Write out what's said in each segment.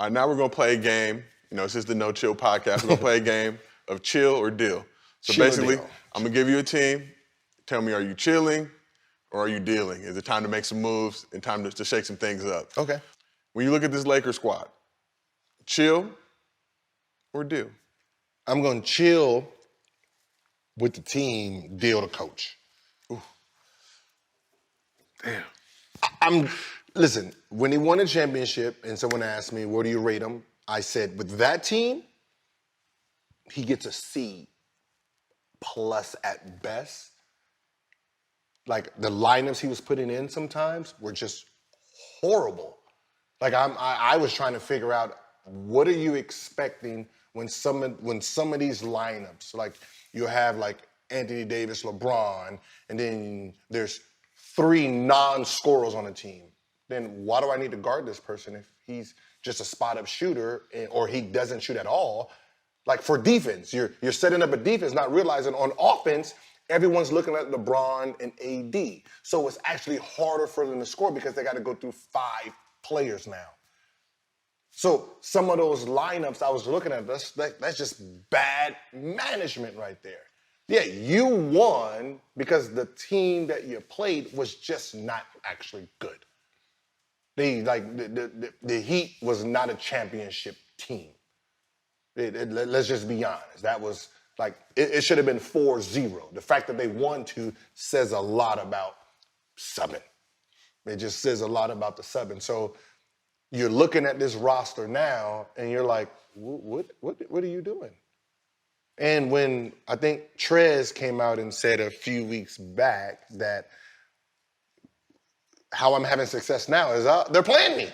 All right, now we're going to play a game. You know, it's just the No Chill podcast. We're going to play a game of chill or deal. So Chill basically, deal. I'm going to give you a team. Tell me, are you chilling or are you dealing? Is it time to make some moves and time to shake some things up? Okay. When you look at this Lakers squad, chill or deal? I'm going to chill with the team, deal the coach. Ooh. Damn. Listen, when he won a championship and someone asked me, where do you rate him? I said, with that team, he gets a C plus at best. Like, the lineups he was putting in sometimes were just horrible. Like, I was trying to figure out, what are you expecting when some of these lineups, like, you have, like, Anthony Davis, LeBron, and then there's 3 non-scorers on the team. Then why do I need to guard this person if he's just a spot-up shooter or he doesn't shoot at all? Like, for defense, you're setting up a defense, not realizing on offense, everyone's looking at LeBron and AD. So it's actually harder for them to score because they got to go through 5 players now. So some of those lineups I was looking at, that's just bad management right there. Yeah, you won because the team that you played was just not actually good. The Heat was not a championship team. Let's just be honest. That was like, it should have been 4-0. The fact that they won 2 says a lot about subbing. It just says a lot about the subbing. So you're looking at this roster now and you're like, what are you doing? And when I think Trez came out and said a few weeks back that how I'm having success now is they're playing me.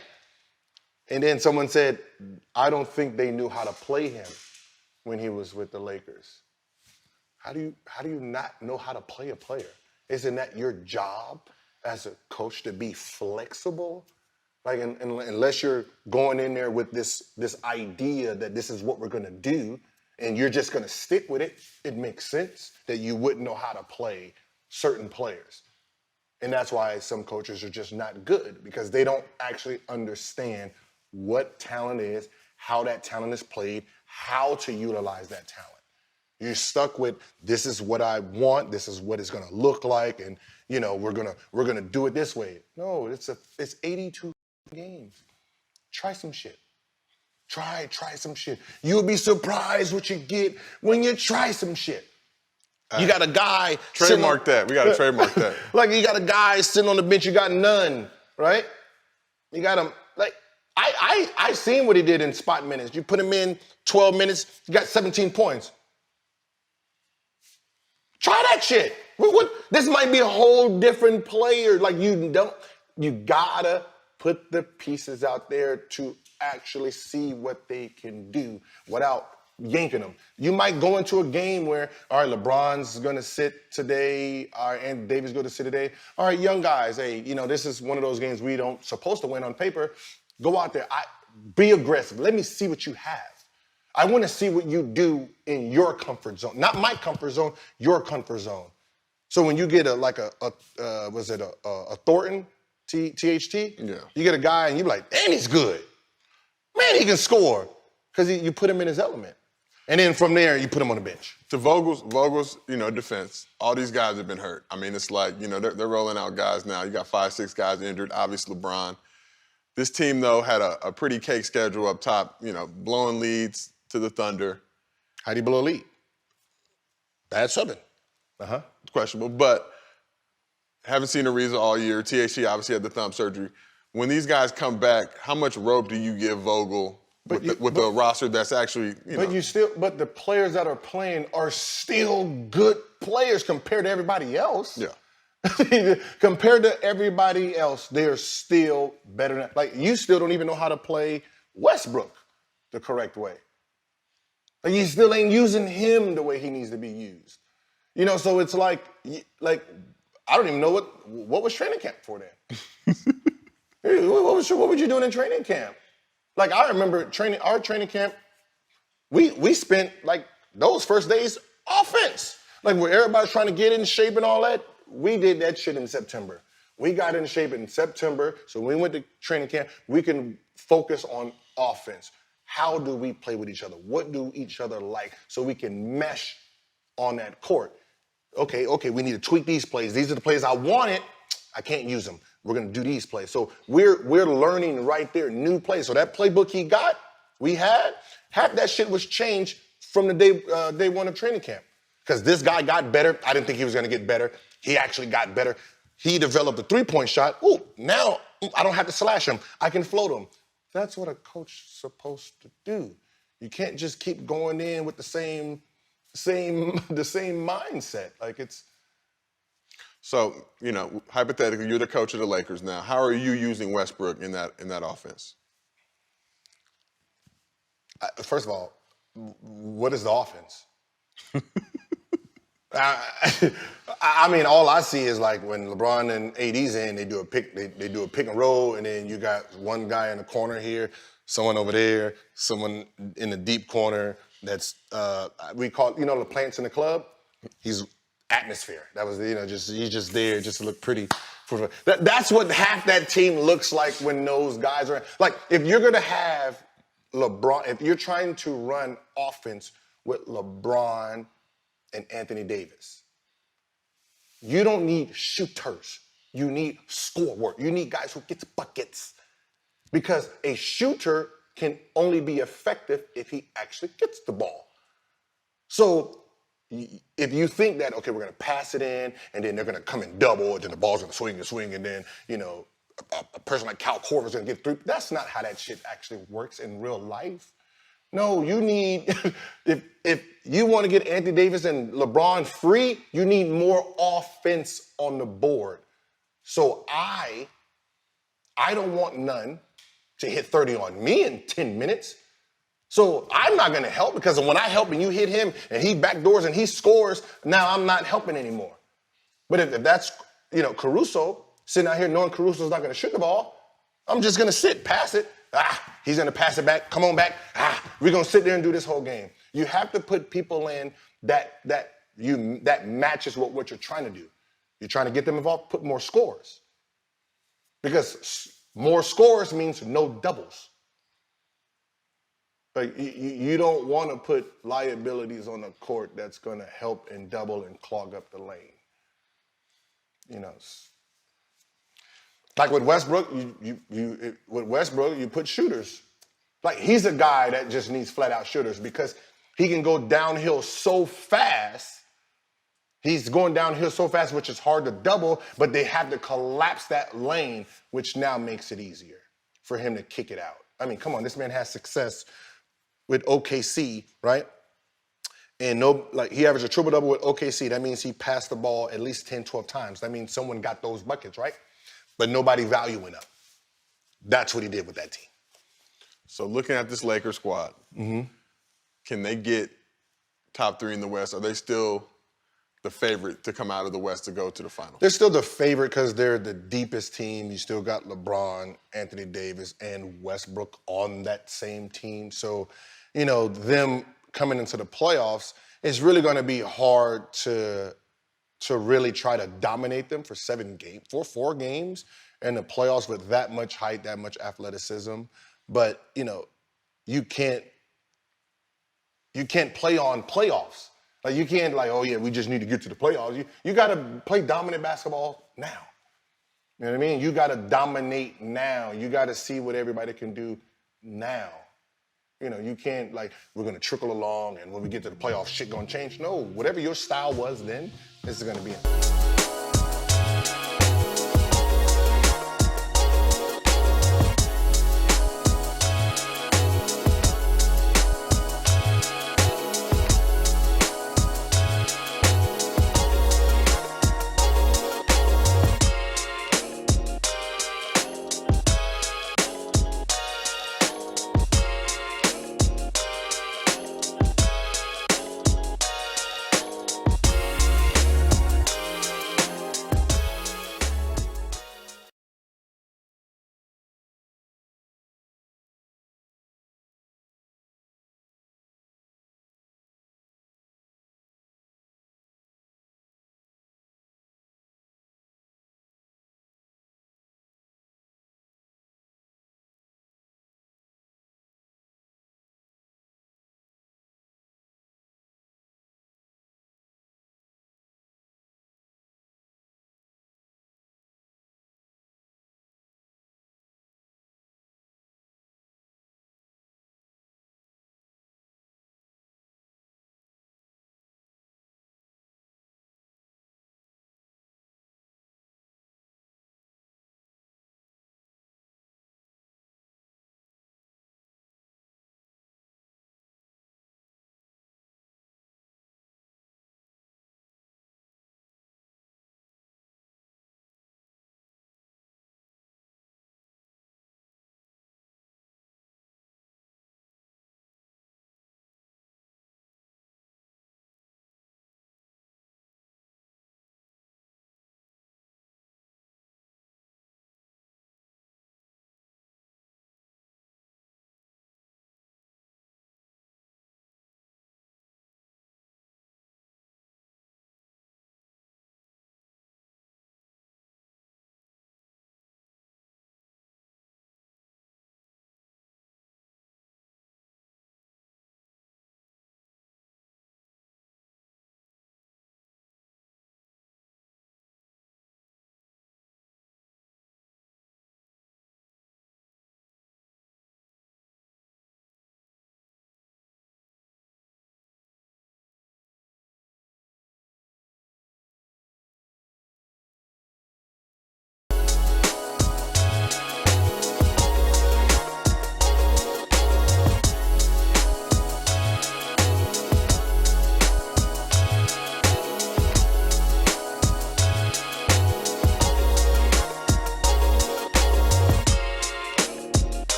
And then someone said, I don't think they knew how to play him when he was with the Lakers. How do you not know how to play a player? Isn't that your job as a coach to be flexible? Like, unless you're going in there with this idea that this is what we're gonna do, and you're just gonna stick with it, it makes sense that you wouldn't know how to play certain players. And that's why some coaches are just not good, because they don't actually understand what talent is, how that talent is played, how to utilize that talent. You're stuck with, this is what I want, this is what it's gonna look like, and you know, we're gonna do it this way. No, it's 82 games. Try some shit. Try some shit. You'll be surprised what you get when you try some shit. You got a guy trademark that. We got to trademark that. Like, you got a guy sitting on the bench, you got none, right? You got him, like, I seen what he did in spot minutes. You put him in 12 minutes, you got 17 points. Try that shit. This might be a whole different player. Like, you gotta put the pieces out there to actually see what they can do without yanking them. You might go into a game where, all right, LeBron's gonna sit today, all right, and Davis gonna sit today. All right, young guys, hey, you know, this is one of those games we don't supposed to win on paper. Go out there, be aggressive. Let me see what you have. I want to see what you do in your comfort zone, not my comfort zone, your comfort zone. So when you get a Thornton, THT? Yeah. You get a guy and you're like, damn, he's good. Man, he can score. Because you put him in his element. And then from there, you put him on the bench. To Vogel's, you know, defense, all these guys have been hurt. I mean, it's like, you know, they're rolling out guys now. You got 5, 6 guys injured, obviously LeBron. This team, though, had a pretty cake schedule up top, you know, blowing leads to the Thunder. How do you blow a lead? Bad subbing. It's questionable, but haven't seen Ariza all year. THC obviously had the thumb surgery. When these guys come back, how much rope do you give Vogel with the roster that's actually, you know. But the players that are playing are still good players compared to everybody else. Yeah. Compared to everybody else, they're still better than, like, you still don't even know how to play Westbrook the correct way. Like, you still ain't using him the way he needs to be used. You know, so it's like I don't even know what was training camp for then. What were you doing in training camp? Like, I remember our training camp, we spent, like, those first days offense. Like, where everybody's trying to get in shape and all that, we did that shit in September. We got in shape in September, so when we went to training camp, we can focus on offense. How do we play with each other? What do each other like so we can mesh on that court? Okay, we need to tweak these plays. These are the plays I wanted. I can't use them. We're going to do these plays. So we're learning right there, new plays. So that playbook we had, half that shit was changed from the day one of training camp. Because this guy got better. I didn't think he was going to get better. He actually got better. He developed a three-point shot. Ooh, now I don't have to slash him. I can float him. That's what a coach is supposed to do. You can't just keep going in with the same mindset. Like it's. So, hypothetically, you're the coach of the Lakers now. How are you using Westbrook in that offense? First of all, what is the offense? I mean, all I see is like when LeBron and AD's in, they do a pick and roll, and then you got one guy in the corner here, someone over there, someone in the deep corner. That's we call the plants in the club. He's atmosphere. That was he's just there just to look pretty. That's what half that team looks like when those guys are like. If you're gonna have LeBron, if you're trying to run offense with LeBron and Anthony Davis, you don't need shooters. You need score work. You need guys who gets buckets. Because a shooter can only be effective if he actually gets the ball. So if you think that, okay, we're going to pass it in, and then they're going to come and double, and then the ball's going to swing, and then, a person like Cal Korver's going to get through. That's not how that shit actually works in real life. No, you need, if you want to get Anthony Davis and LeBron free, you need more offense on the board. So I don't want none to hit 30 on me in 10 minutes. So I'm not going to help, because when I help and you hit him and he backdoors and he scores, now I'm not helping anymore. But if that's, Caruso, sitting out here knowing Caruso's not going to shoot the ball, I'm just going to sit, pass it. He's going to pass it back. Come on back. We're going to sit there and do this whole game. You have to put people in that matches what you're trying to do. You're trying to get them involved, put more scores. Because more scores means no doubles. Like you don't want to put liabilities on the court that's going to help and double and clog up the lane. Like with Westbrook, you put shooters. Like he's a guy that just needs flat out shooters because he can go downhill so fast. He's going downhill so fast, which is hard to double, but they have to collapse that lane, which now makes it easier for him to kick it out. I mean, come on, this man has success with OKC, right? And he averaged a triple-double with OKC. That means he passed the ball at least 10, 12 times. That means someone got those buckets, right? But nobody valuing them. That's what he did with that team. So looking at this Lakers squad, can they get top three in the West? Are they still the favorite to come out of the West to go to the finals? They're still the favorite because they're the deepest team. You still got LeBron, Anthony Davis, and Westbrook on that same team. So, them coming into the playoffs, it's really going to be hard to really try to dominate them for 4 games in the playoffs with that much height, that much athleticism. But, you can't play on playoffs. Like you can't we just need to get to the playoffs. You got to play dominant basketball now. You know what I mean? You got to dominate now. You got to see what everybody can do now. You can't we're going to trickle along and when we get to the playoffs, shit going to change. No, whatever your style was then, this is going to be it.